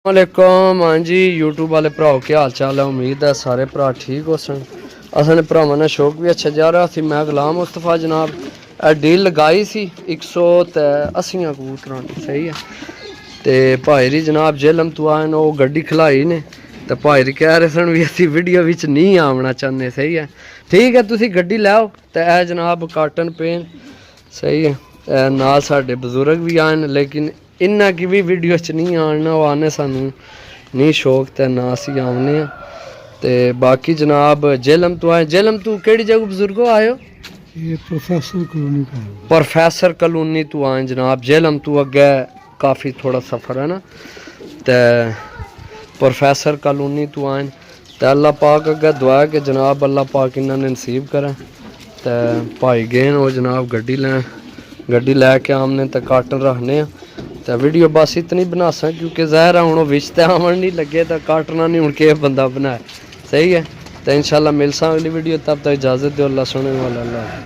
वालेकुम। हाँ जी यूट्यूब वाले भराओ क्या हाल चाल है। उम्मीद है सारे भरा ठीक हो सन। असल भरावां ने शौक भी अच्छा जा रहा थी। मैं गुलाम मुस्तफा जनाब डील लगाई सी 180 कबूतरां दी सही है। तो भाई री जनाब जेलम तो आए वो गड्डी खिलाई ने तो भाई कह रहे सन भी असी वीडियो विच नहीं आवना चाहते सही है। ठीक है तुसी गड्डी लैओ तो यह जनाब काटन पेन सही है। नाल साडे बजुर्ग भी आए लेकिन इन्ना की भी वीडियो च नहीं आना वो आने सानू नहीं शौक तो ना असी आने ते बाकी जनाब जेलम तो आए। जेलम तू केड़ी जगह बुजुर्गो आए हो? ये प्रोफेसर कॉलोनी का है। प्रोफेसर कॉलोनी तू आए जनाब। जेलम तू अगे काफ़ी थोड़ा सफ़र है ना तो प्रोफेसर कॉलोनी तू आए तो अल्लाह पाक अगे दुआ कि जनाब अल्लाह पाक इन्होंने नसीब करें तो भाई गए वो जनाब गड्डी लैके आमने तो काटन रखने तो वीडियो बस इतनी बना सा क्योंकि ज़ाहिर है हूँ विच तो आवन नहीं लगे तो काटना नहीं हूँ के बंदा बनाए सही है। तो इंशाल्लाह मिलसा अगली वीडियो तब तक इजाज़त दो। अल्लाह सुने वाला अल्लाह।